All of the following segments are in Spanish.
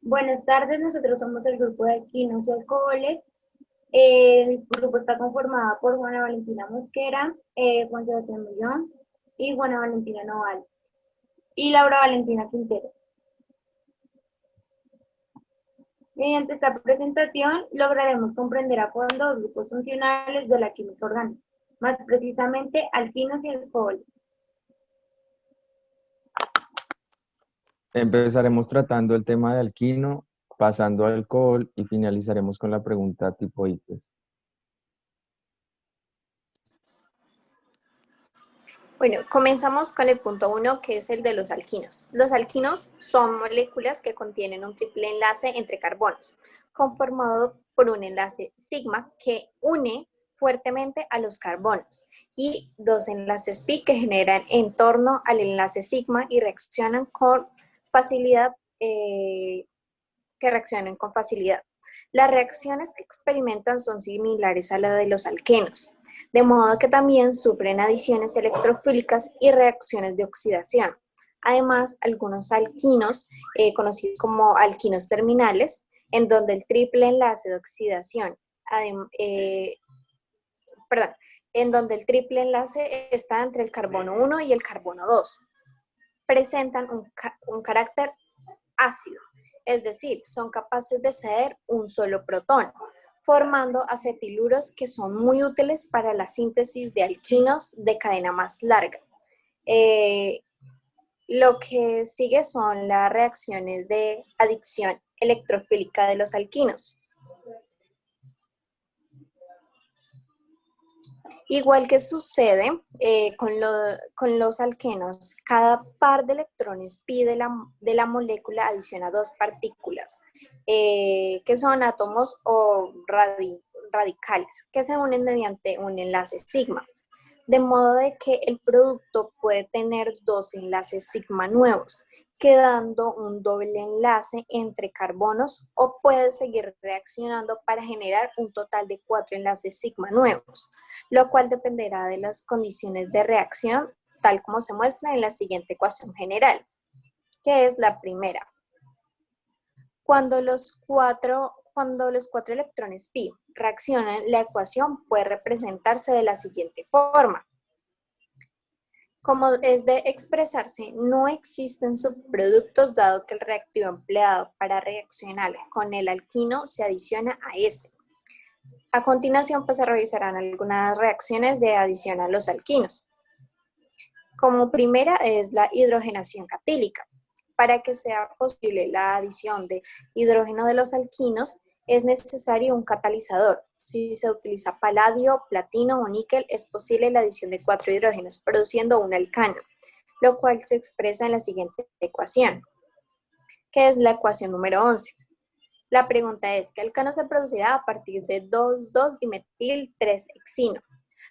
Buenas tardes, nosotros somos el grupo de alquinos y alcoholes. El grupo está conformado por Juana Valentina Mosquera, Juan Sebastián Millón y Juana Valentina Noval y Laura Valentina Quintero. Mediante esta presentación lograremos comprender a fondo los grupos funcionales de la química orgánica, más precisamente alquinos y alcoholes. Empezaremos tratando el tema de alquino, pasando al alcohol y finalizaremos con la pregunta tipo ICFES. Bueno, comenzamos con el punto 1, que es el de los alquinos. Los alquinos son moléculas que contienen un triple enlace entre carbonos, conformado por un enlace sigma que une fuertemente a los carbonos y dos enlaces pi que generan en torno al enlace sigma y reaccionan con facilidad, Las reacciones que experimentan son similares a las de los alquenos, de modo que también sufren adiciones electrofílicas y reacciones de oxidación. Además, algunos alquinos, conocidos como alquinos terminales, en donde el triple enlace de oxidación, en donde el triple enlace está entre el carbono 1 y el carbono 2, presentan un carácter ácido, es decir, son capaces de ceder un solo protón, formando acetiluros que son muy útiles para la síntesis de alquinos de cadena más larga. Lo que sigue son las reacciones de adicción electrofílica de los alquinos. Igual que sucede con los alquenos, cada par de electrones pi de la molécula adiciona dos partículas, que son átomos o radicales, que se unen mediante un enlace sigma, de modo de que el producto puede tener dos enlaces sigma nuevos, quedando un doble enlace entre carbonos, o puede seguir reaccionando para generar un total de 4 enlaces sigma nuevos, lo cual dependerá de las condiciones de reacción, tal como se muestra en la siguiente ecuación general, que es la primera. Cuando los cuatro electrones pi reaccionan, la ecuación puede representarse de la siguiente forma. Como es de expresarse, no existen subproductos dado que el reactivo empleado para reaccionar con el alquino se adiciona a este. A continuación, pues se revisarán algunas reacciones de adición a los alquinos. Como primera es la hidrogenación catílica. Para que sea posible la adición de hidrógeno de los alquinos, es necesario un catalizador. Si se utiliza paladio, platino o níquel, es posible la adición de 4 hidrógenos, produciendo un alcano, lo cual se expresa en la siguiente ecuación, que es la ecuación número 11. La pregunta es, ¿qué alcano se producirá a partir de 2,2-dimetil-3-hexino?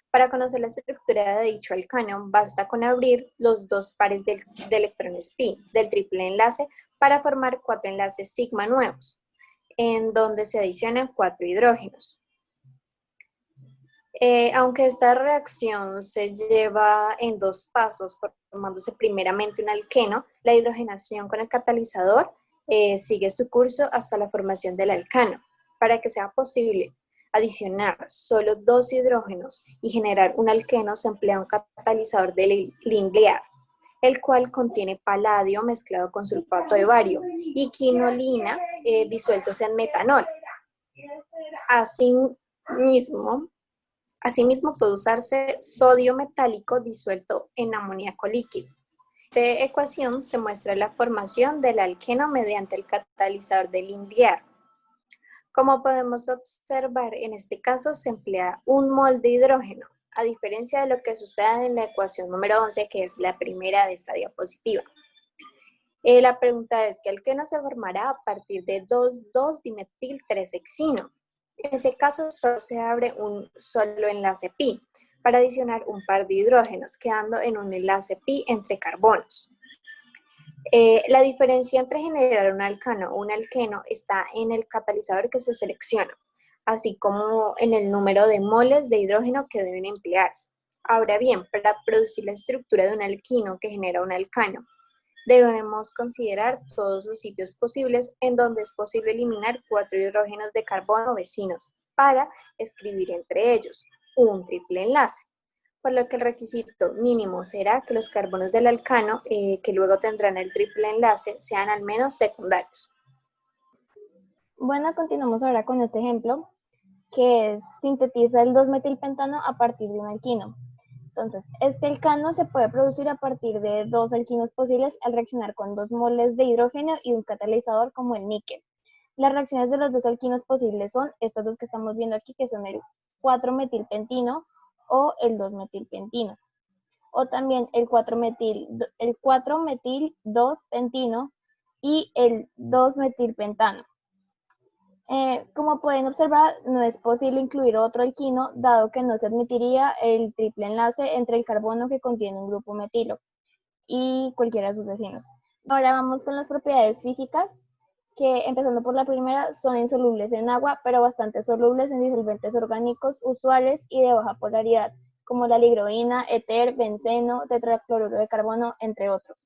Para conocer la estructura de dicho alcano, basta con abrir los dos pares de electrones pi del triple enlace para formar 4 enlaces sigma nuevos, en donde se adicionan 4 hidrógenos. Aunque esta reacción se lleva en dos pasos, formándose primeramente un alqueno, la hidrogenación con el catalizador sigue su curso hasta la formación del alcano. Para que sea posible adicionar solo 2 hidrógenos y generar un alqueno, se emplea un catalizador de Lindleer, el cual contiene paladio mezclado con sulfato de bario y quinolina disueltos en metanol. Asimismo, puede usarse sodio metálico disuelto en amoníaco líquido. En esta ecuación se muestra la formación del alqueno mediante el catalizador de Lindleer. Como podemos observar, en este caso se emplea un mol de hidrógeno, a diferencia de lo que sucede en la ecuación número 11, que es la primera de esta diapositiva. La pregunta es, ¿qué alqueno se formará a partir de 2,2-dimetil-3-hexino? En ese caso, solo se abre un solo enlace pi para adicionar un par de hidrógenos, quedando en un enlace pi entre carbonos. La diferencia entre generar un alcano o un alqueno está en el catalizador que se selecciona, así como en el número de moles de hidrógeno que deben emplearse. Ahora bien, para producir la estructura de un alquino que genera un alcano, Debemos considerar todos los sitios posibles en donde es posible eliminar 4 hidrógenos de carbono vecinos para escribir entre ellos un triple enlace, por lo que el requisito mínimo será que los carbonos del alcano, que luego tendrán el triple enlace, sean al menos secundarios. Bueno, continuamos ahora con este ejemplo, que es sintetiza el 2-metilpentano a partir de un alquino. Entonces, este alcano se puede producir a partir de 2 alquinos posibles al reaccionar con 2 moles de hidrógeno y un catalizador como el níquel. Las reacciones de los 2 alquinos posibles son estas dos que estamos viendo aquí, que son el 4-metilpentino o el 2-metilpentino. O también el 4-metil-2-pentino y el 2-metilpentano. Como pueden observar, no es posible incluir otro alquino, dado que no se admitiría el triple enlace entre el carbono que contiene un grupo metilo y cualquiera de sus vecinos. Ahora vamos con las propiedades físicas, que empezando por la primera, son insolubles en agua, pero bastante solubles en disolventes orgánicos usuales y de baja polaridad, como la ligroína, éter, benceno, tetracloruro de carbono, entre otros.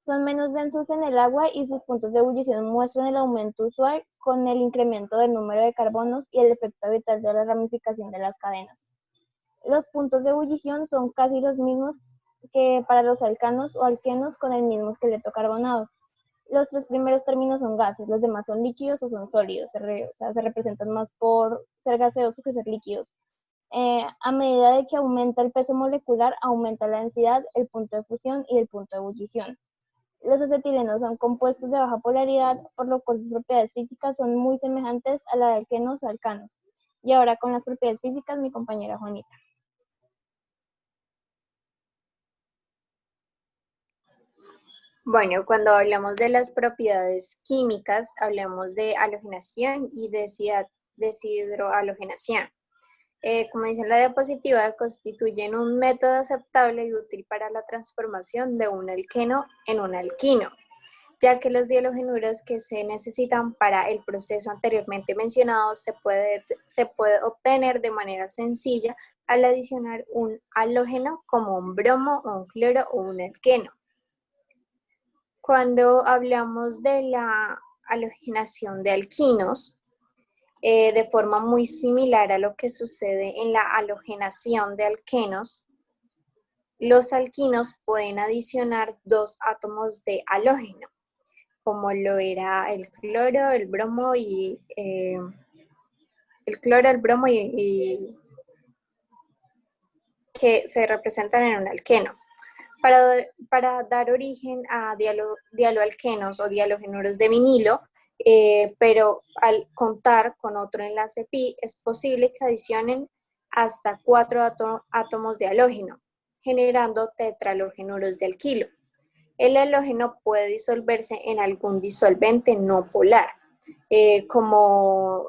Son menos densos en el agua y sus puntos de ebullición muestran el aumento usual con el incremento del número de carbonos y el efecto habitual de la ramificación de las cadenas. Los puntos de ebullición son casi los mismos que para los alcanos o alquenos con el mismo esqueleto carbonado. Los 3 primeros términos son gases, los demás son líquidos o son sólidos, se representan más por ser gaseosos que ser líquidos. A medida de que aumenta el peso molecular, aumenta la densidad, el punto de fusión y el punto de ebullición. Los acetilenos son compuestos de baja polaridad, por lo cual sus propiedades físicas son muy semejantes a las de alquenos o alcanos. Y ahora con las propiedades físicas, mi compañera Juanita. Bueno, cuando hablamos de las propiedades químicas, hablamos de halogenación y deshidrohalogenación. Como dice en la diapositiva, constituyen un método aceptable y útil para la transformación de un alqueno en un alquino, ya que los dihalogenuros que se necesitan para el proceso anteriormente mencionado se puede obtener de manera sencilla al adicionar un halógeno como un bromo, un cloro o un alqueno. Cuando hablamos de la halogenación de alquinos, de forma muy similar a lo que sucede en la halogenación de alquenos, los alquinos pueden adicionar 2 átomos de halógeno, como lo era el cloro, el bromo y que se representan en un alqueno, para dar origen a dialoalquenos o dihalogenuros de vinilo, pero al contar con otro enlace pi, es posible que adicionen hasta 4 átomos de halógeno, generando tetrahalogenuros de alquilo. El halógeno puede disolverse en algún disolvente no polar, como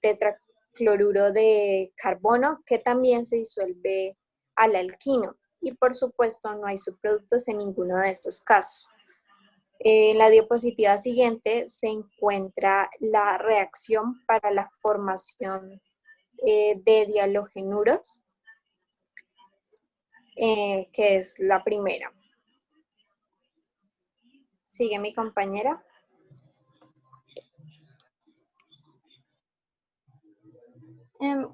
tetracloruro de carbono, que también se disuelve al alquino. Y por supuesto no hay subproductos en ninguno de estos casos. En la diapositiva siguiente se encuentra la reacción para la formación de dihalogenuros, que es la primera. Sigue mi compañera.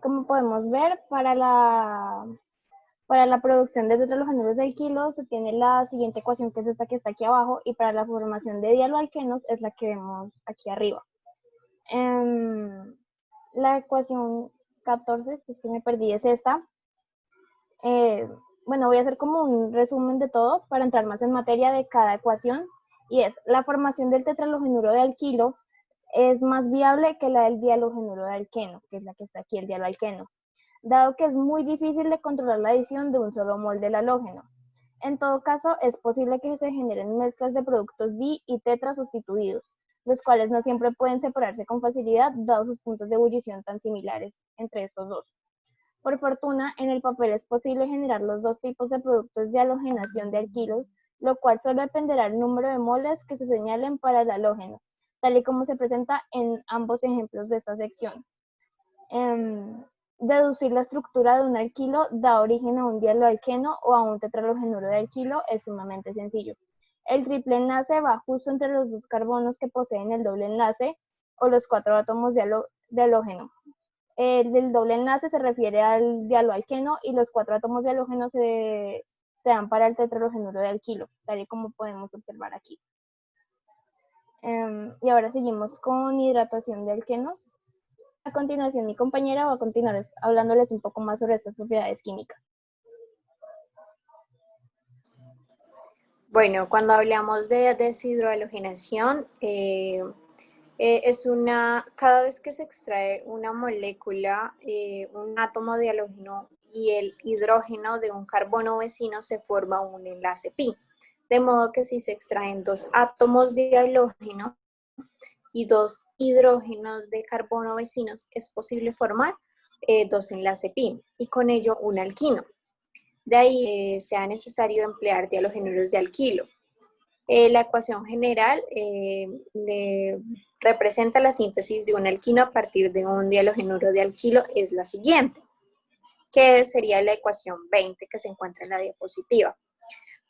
Como podemos ver, para la producción de tetrahalogenuros de alquilo se tiene la siguiente ecuación, que es esta que está aquí abajo, y para la formación de dialoalquenos es la que vemos aquí arriba. La ecuación 14, que es que me perdí, es esta. Bueno, voy a hacer como un resumen de todo para entrar más en materia de cada ecuación, y es: la formación del tetrahalogenuro de alquilo es más viable que la del dihalogenuro de alqueno, que es la que está aquí, el dialoalqueno, dado que es muy difícil de controlar la adición de un solo mol del halógeno. En todo caso, es posible que se generen mezclas de productos di y tetra sustituidos, los cuales no siempre pueden separarse con facilidad, dados sus puntos de ebullición tan similares entre estos dos. Por fortuna, en el papel es posible generar los dos tipos de productos de halogenación de alquilos, lo cual solo dependerá del número de moles que se señalen para el halógeno, tal y como se presenta en ambos ejemplos de esta sección. Deducir la estructura de un alquilo da origen a un dialoalqueno o a un tetrahalogenuro de alquilo es sumamente sencillo. El triple enlace va justo entre los dos carbonos que poseen el doble enlace o los 4 átomos de halógeno. El del doble enlace se refiere al dialoalqueno y los 4 átomos de halógeno se dan para el tetrahalogenuro de alquilo, tal y como podemos observar aquí. Y ahora seguimos con hidratación de alquenos. A continuación, mi compañera va a continuar hablándoles un poco más sobre estas propiedades químicas. Bueno, cuando hablamos de deshidrohalogenación, cada vez que se extrae una molécula, un átomo de halógeno y el hidrógeno de un carbono vecino, se forma un enlace pi. De modo que si se extraen 2 átomos de halógeno y 2 hidrógenos de carbono vecinos, es posible formar 2 enlaces pi y con ello un alquino. De ahí sea necesario emplear dihalogenuros de alquilo. La ecuación general representa la síntesis de un alquino a partir de un dihalogenuro de alquilo, es la siguiente, que sería la ecuación 20 que se encuentra en la diapositiva.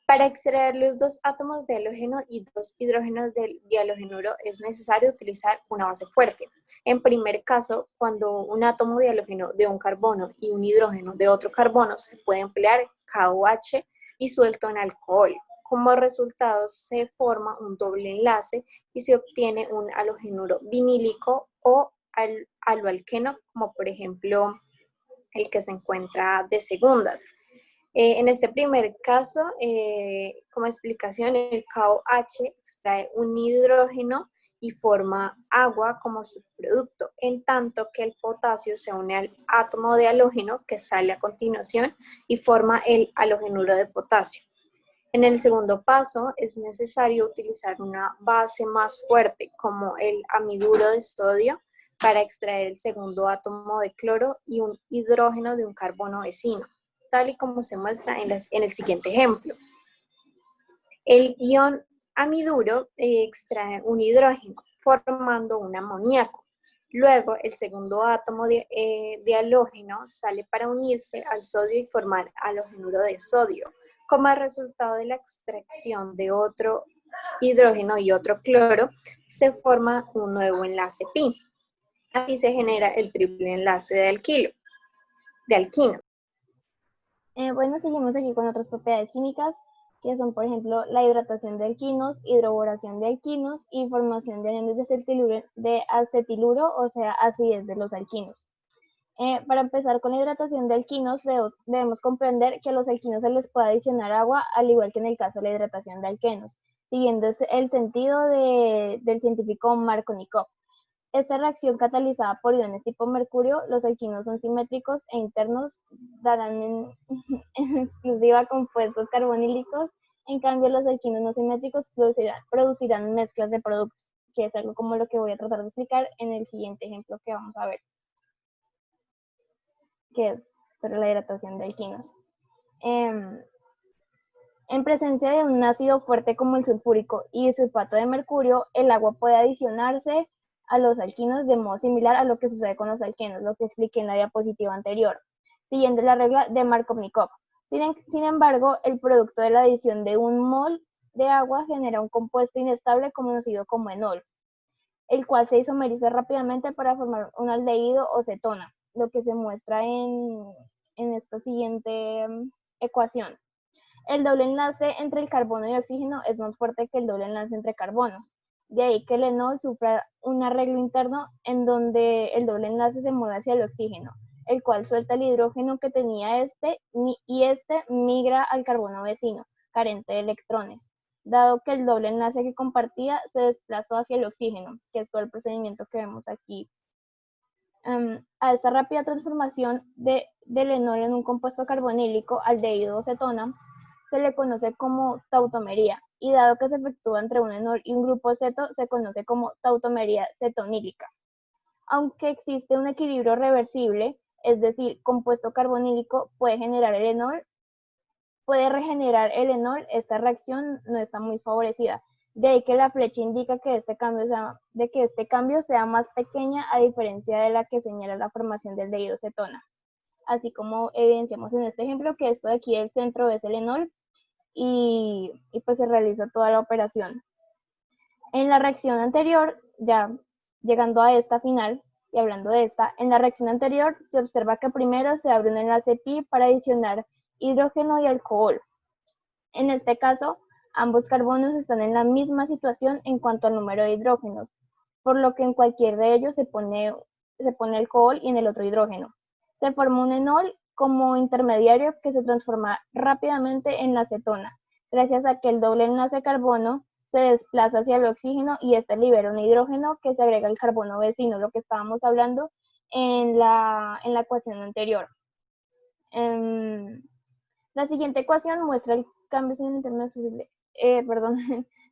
Para extraer los 2 átomos de halógeno y 2 hidrógenos del dihalogenuro es necesario utilizar una base fuerte. En primer caso, cuando un átomo de halógeno de un carbono y un hidrógeno de otro carbono, se puede emplear KOH disuelto en alcohol. Como resultado se forma un doble enlace y se obtiene un halogenuro vinílico o haloalqueno, como por ejemplo el que se encuentra de segundas. En este primer caso, como explicación, el KOH extrae un hidrógeno y forma agua como subproducto, en tanto que el potasio se une al átomo de halógeno que sale a continuación y forma el halogenuro de potasio. En el segundo paso es necesario utilizar una base más fuerte como el amiduro de sodio para extraer el segundo átomo de cloro y un hidrógeno de un carbono vecino, tal y como se muestra en el siguiente ejemplo. El ion amiduro extrae un hidrógeno formando un amoníaco. Luego el segundo átomo de halógeno sale para unirse al sodio y formar halogenuro de sodio. Como resultado de la extracción de otro hidrógeno y otro cloro, se forma un nuevo enlace pi. Así se genera el triple enlace de alquino. Bueno, seguimos aquí con otras propiedades químicas, que son, por ejemplo, la hidratación de alquinos, hidroboración de alquinos y formación de iones de acetiluro, o sea, acidez de los alquinos. Para empezar con la hidratación de alquinos, debemos comprender que a los alquinos se les puede adicionar agua, al igual que en el caso de la hidratación de alquenos, siguiendo el sentido del científico Markovnikov. Esta reacción catalizada por iones tipo mercurio, los alquinos son simétricos e internos, darán en exclusiva compuestos carbonílicos. En cambio, los alquinos no simétricos producirán mezclas de productos, que es algo como lo que voy a tratar de explicar en el siguiente ejemplo que vamos a ver, que es sobre la hidratación de alquinos. En presencia de un ácido fuerte como el sulfúrico y sulfato de mercurio, el agua puede adicionarse a los alquinos de modo similar a lo que sucede con los alquenos, lo que expliqué en la diapositiva anterior, siguiendo la regla de Markovnikov. Sin embargo, el producto de la adición de un mol de agua genera un compuesto inestable conocido como enol, el cual se isomeriza rápidamente para formar un aldehído o cetona, lo que se muestra en esta siguiente ecuación. El doble enlace entre el carbono y oxígeno es más fuerte que el doble enlace entre carbonos. De ahí que el enol sufra un arreglo interno en donde el doble enlace se mueve hacia el oxígeno, el cual suelta el hidrógeno que tenía y este migra al carbono vecino, carente de electrones, dado que el doble enlace que compartía se desplazó hacia el oxígeno, que es todo el procedimiento que vemos aquí. A esta rápida transformación del enol en un compuesto carbonílico, aldehído o cetona, se le conoce como tautomería, y dado que se efectúa entre un enol y un grupo ceto, se conoce como tautomería cetonílica. Aunque existe un equilibrio reversible, es decir, compuesto carbonílico puede regenerar el enol, esta reacción no está muy favorecida. De ahí que la flecha indica que este cambio sea más pequeña, a diferencia de la que señala la formación del aldehído cetona. Así como evidenciamos en este ejemplo, que esto de aquí del centro es el enol y pues se realiza toda la operación. En la reacción anterior, ya llegando a esta final y hablando de esta, en la reacción anterior se observa que primero se abre un enlace pi para adicionar hidrógeno y alcohol. En este caso, ambos carbonos están en la misma situación en cuanto al número de hidrógenos, por lo que en cualquier de ellos se pone alcohol y en el otro hidrógeno. Se forma un enol como intermediario que se transforma rápidamente en la acetona, gracias a que el doble enlace carbono se desplaza hacia el oxígeno y este libera un hidrógeno que se agrega al carbono vecino, lo que estábamos hablando en la ecuación anterior. La siguiente ecuación muestra el cambio sin el intermediario,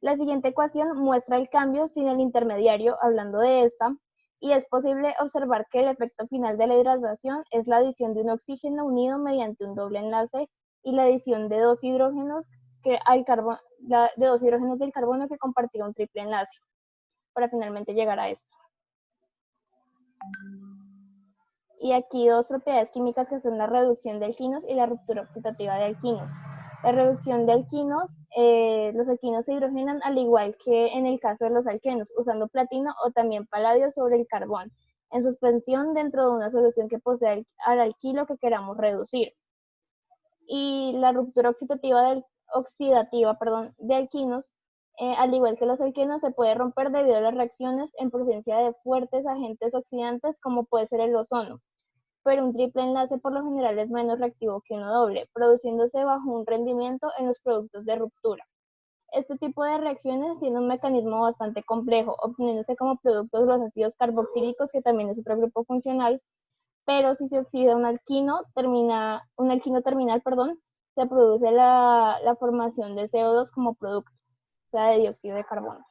La siguiente ecuación muestra el cambio sin el intermediario, hablando de esta, y es posible observar que el efecto final de la hidratación es la adición de un oxígeno unido mediante un doble enlace y la adición de dos hidrógenos del carbono que compartía un triple enlace, para finalmente llegar a esto. Y aquí dos propiedades químicas que son la reducción de alquinos y la ruptura oxidativa de alquinos. La reducción de alquinos, los alquinos se hidrogenan al igual que en el caso de los alquenos, usando platino o también paladio sobre el carbón, en suspensión dentro de una solución que posee al alquilo que queramos reducir. Y la ruptura oxidativa de alquinos, al igual que los alquenos, se puede romper debido a las reacciones en presencia de fuertes agentes oxidantes como puede ser el ozono, pero un triple enlace por lo general es menos reactivo que uno doble, produciéndose bajo un rendimiento en los productos de ruptura. Este tipo de reacciones tiene un mecanismo bastante complejo, obteniéndose como productos los ácidos carboxílicos, que también es otro grupo funcional, pero si se oxida un alquino terminal, se produce la formación de CO2 como producto, o sea, de dióxido de carbono.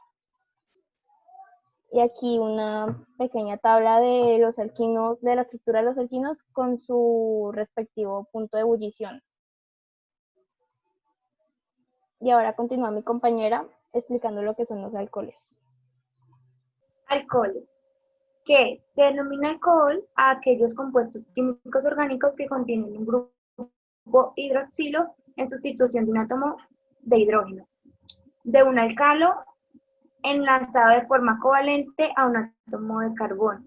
Y aquí una pequeña tabla de los alquinos, de la estructura de los alquinos con su respectivo punto de ebullición. Y ahora continúa mi compañera explicando lo que son los alcoholes. Alcoholes, que se denomina alcohol a aquellos compuestos químicos orgánicos que contienen un grupo hidroxilo en sustitución de un átomo de hidrógeno, de un alcalo enlazado de forma covalente a un átomo de carbono.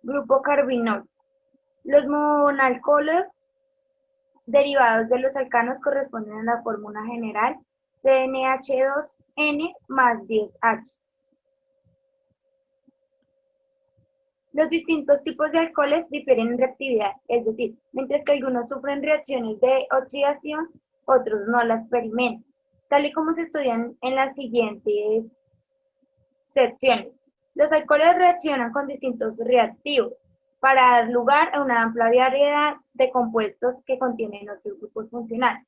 Grupo carbinol. Los monalcoholes derivados de los alcanos corresponden a la fórmula general CnH2n más 10H. Los distintos tipos de alcoholes difieren en reactividad, es decir, mientras que algunos sufren reacciones de oxidación, otros no las experimentan, tal y como se estudian en las siguientes secciones. Los alcoholes reaccionan con distintos reactivos para dar lugar a una amplia variedad de compuestos que contienen otros grupos funcionales.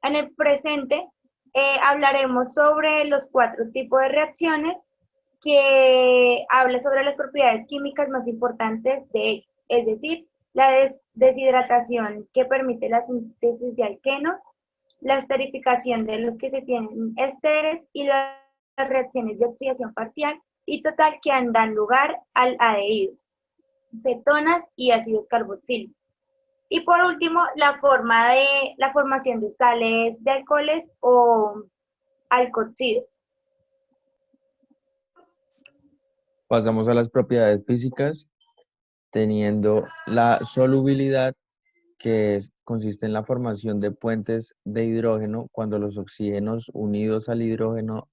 En el presente hablaremos sobre los 4 tipos de reacciones que habla sobre las propiedades químicas más importantes de ellos, es decir, la deshidratación que permite la síntesis de alquenos, la esterificación de los que se tienen ésteres y las reacciones de oxidación parcial y total que dan lugar al aldehídos, cetonas y ácidos carboxílicos. Y por último, la formación de sales de alcoholes o alcohóxidos. Pasamos a las propiedades físicas, teniendo la solubilidad, que consiste en la formación de puentes de hidrógeno cuando los oxígenos unidos al hidrógeno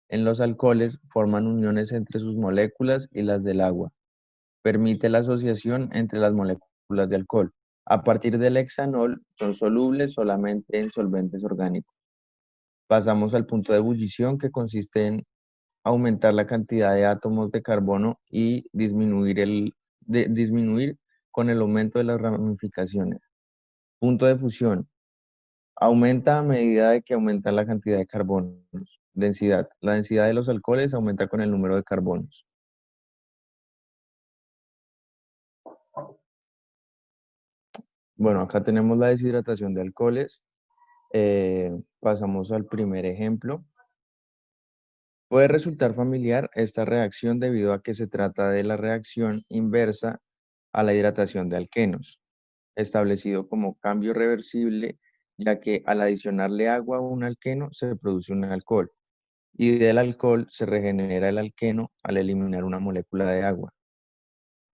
en los alcoholes forman uniones entre sus moléculas y las del agua. Permite la asociación entre las moléculas de alcohol. A partir del hexanol, son solubles solamente en solventes orgánicos. Pasamos al punto de ebullición, que consiste en aumentar la cantidad de átomos de carbono y disminuir con el aumento de las ramificaciones. Punto de fusión. Aumenta a medida de que aumenta la cantidad de carbonos. Densidad. La densidad de los alcoholes aumenta con el número de carbonos. Bueno, acá tenemos la deshidratación de alcoholes. Pasamos al primer ejemplo. Puede resultar familiar esta reacción debido a que se trata de la reacción inversa a la hidratación de alquenos, establecido como cambio reversible ya que al adicionarle agua a un alqueno se produce un alcohol, y del alcohol se regenera el alqueno al eliminar una molécula de agua.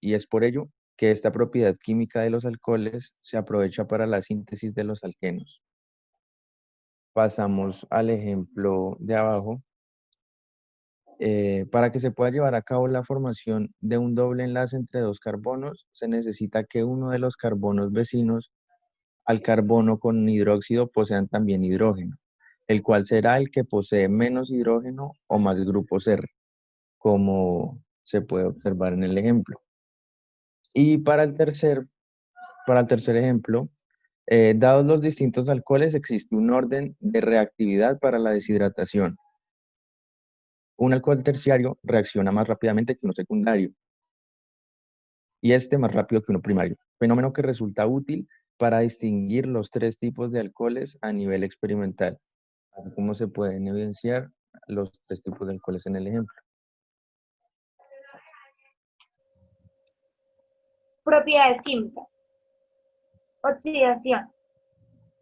Y es por ello que esta propiedad química de los alcoholes se aprovecha para la síntesis de los alquenos. Pasamos al ejemplo de abajo. Para que se pueda llevar a cabo la formación de un doble enlace entre dos carbonos, se necesita que uno de los carbonos vecinos al carbono con hidróxido posean también hidrógeno, el cual será el que posee menos hidrógeno o más grupos R, como se puede observar en el ejemplo. Y para el tercer ejemplo, dados los distintos alcoholes, existe un orden de reactividad para la deshidratación. Un alcohol terciario reacciona más rápidamente que uno secundario y este más rápido que uno primario, fenómeno que resulta útil para distinguir los tres tipos de alcoholes a nivel experimental, así como se pueden evidenciar los tres tipos de alcoholes en el ejemplo. Propiedades químicas. Oxidación.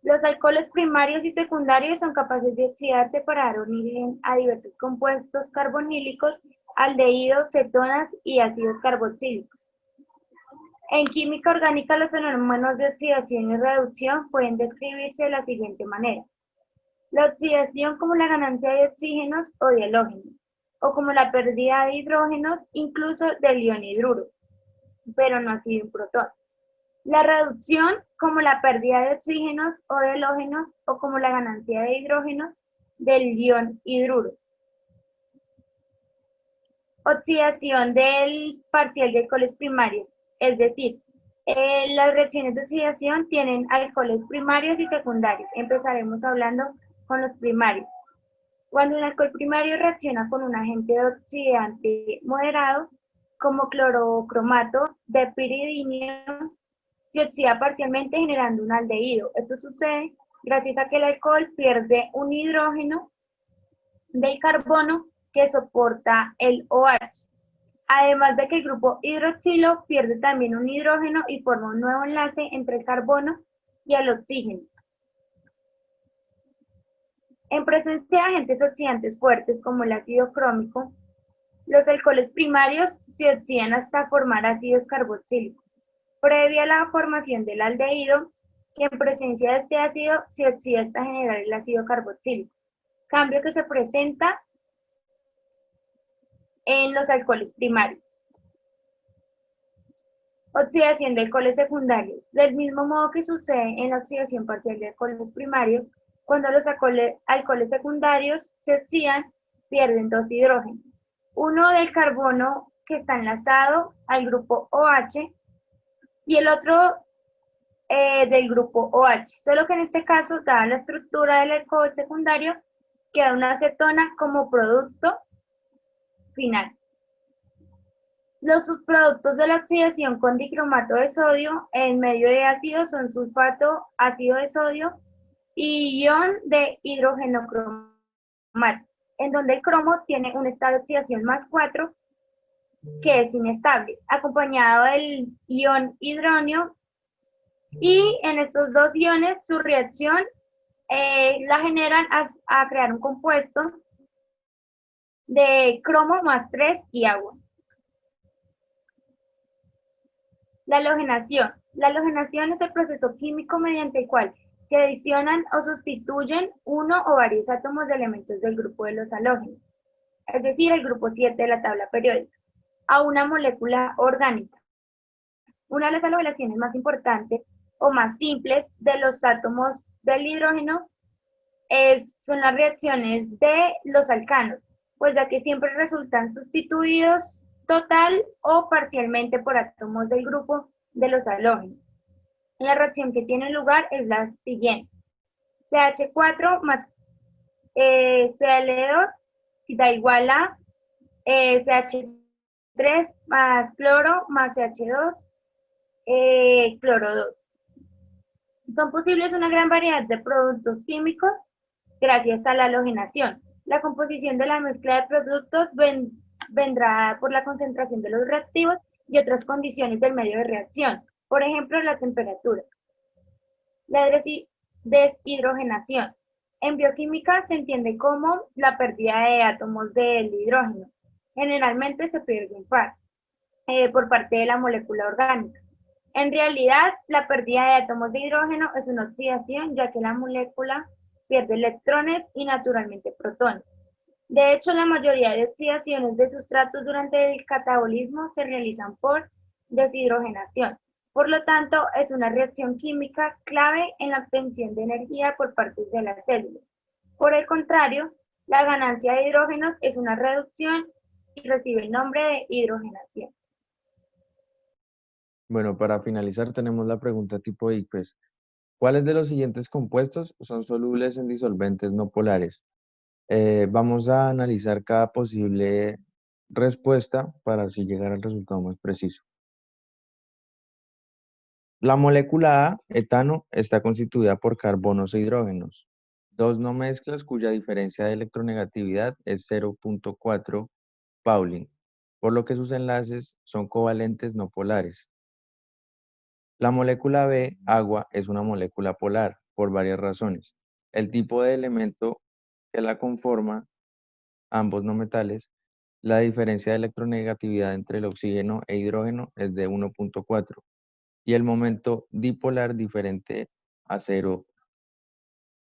Los alcoholes primarios y secundarios son capaces de oxidarse para dar origen a diversos compuestos carbonílicos, aldehídos, cetonas y ácidos carboxílicos. En química orgánica, los fenómenos de oxidación y reducción pueden describirse de la siguiente manera. La oxidación como la ganancia de oxígenos o de halógenos, o como la pérdida de hidrógenos, incluso del ion hidruro, pero no así de un protón. La reducción como la pérdida de oxígenos o de halógenos, o como la ganancia de hidrógenos del ion hidruro. Oxidación del parcial de alcoholes primarios, es decir, las reacciones de oxidación tienen alcoholes primarios y secundarios. Empezaremos hablando con los primarios. Cuando un alcohol primario reacciona con un agente oxidante moderado, como clorocromato de piridinio, se oxida parcialmente generando un aldehído. Esto sucede gracias a que el alcohol pierde un hidrógeno del carbono que soporta el OH. Además de que el grupo hidroxilo pierde también un hidrógeno y forma un nuevo enlace entre el carbono y el oxígeno. En presencia de agentes oxidantes fuertes como el ácido crómico, los alcoholes primarios se oxidan hasta formar ácidos carboxílicos. Previa a la formación del aldehído, que en presencia de este ácido se oxida hasta generar el ácido carboxílico, cambio que se presenta en los alcoholes primarios. Oxidación de alcoholes secundarios. Del mismo modo que sucede en la oxidación parcial de alcoholes primarios, cuando los alcoholes secundarios se oxidan, pierden dos hidrógenos. Uno del carbono que está enlazado al grupo OH y el otro del grupo OH. Solo que en este caso, dada la estructura del alcohol secundario, queda una acetona como producto final. Los subproductos de la oxidación con dicromato de sodio en medio de ácido son sulfato, ácido de sodio y ion de hidrógeno cromático, en donde el cromo tiene un estado de oxidación más 4 que es inestable, acompañado del ion hidronio, y en estos dos iones su reacción la generan a crear un compuesto de cromo más 3 y agua. La halogenación. La halogenación es el proceso químico mediante el cual se adicionan o sustituyen uno o varios átomos de elementos del grupo de los halógenos, es decir, el grupo 7 de la tabla periódica, a una molécula orgánica. Una de las halogenaciones más importantes o más simples de los átomos del hidrógeno son las reacciones de los alcanos, pues ya que siempre resultan sustituidos total o parcialmente por átomos del grupo de los halógenos. La reacción que tiene lugar es la siguiente. CH4 más Cl2 da igual a CH3 más cloro más CH2 cloro 2. Son posibles una gran variedad de productos químicos gracias a la halogenación. La composición de la mezcla de productos vendrá por la concentración de los reactivos y otras condiciones del medio de reacción, por ejemplo, la temperatura. La deshidrogenación. En bioquímica se entiende como la pérdida de átomos del hidrógeno. Generalmente se pierde un par por parte de la molécula orgánica. En realidad, la pérdida de átomos de hidrógeno es una oxidación, ya que la molécula pierde electrones y naturalmente protones. De hecho, la mayoría de oxidaciones de sustratos durante el catabolismo se realizan por deshidrogenación. Por lo tanto, es una reacción química clave en la obtención de energía por parte de las células. Por el contrario, la ganancia de hidrógenos es una reducción y recibe el nombre de hidrogenación. Bueno, para finalizar tenemos la pregunta tipo ICFES. ¿Cuáles de los siguientes compuestos son solubles en disolventes no polares? Vamos a analizar cada posible respuesta para así llegar al resultado más preciso. La molécula A, etano, está constituida por carbonos e hidrógenos, dos no mezclas cuya diferencia de electronegatividad es 0.4 Pauling, por lo que sus enlaces son covalentes no polares. La molécula B, agua, es una molécula polar por varias razones. El tipo de elemento que la conforma, ambos no metales, la diferencia de electronegatividad entre el oxígeno e hidrógeno es de 1.4 y el momento dipolar diferente a 0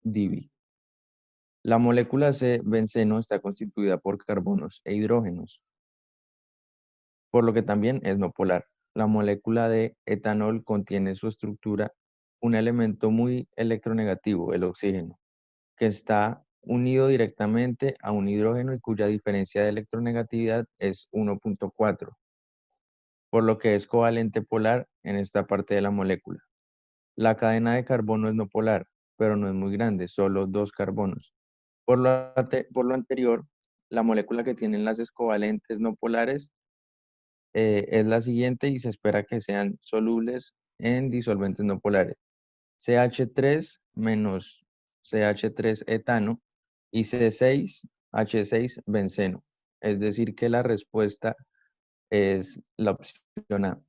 divi. La molécula C, benceno, está constituida por carbonos e hidrógenos, por lo que también es no polar. La molécula de etanol contiene en su estructura un elemento muy electronegativo, el oxígeno, que está unido directamente a un hidrógeno y cuya diferencia de electronegatividad es 1.4, por lo que es covalente polar en esta parte de la molécula. La cadena de carbono es no polar, pero no es muy grande, solo 2 carbonos. Por lo anterior, la molécula que tiene enlaces covalentes no polares es la siguiente y se espera que sean solubles en disolventes no polares. CH3 menos CH3 etano y C6H6 benceno. Es decir, que la respuesta es la opción A.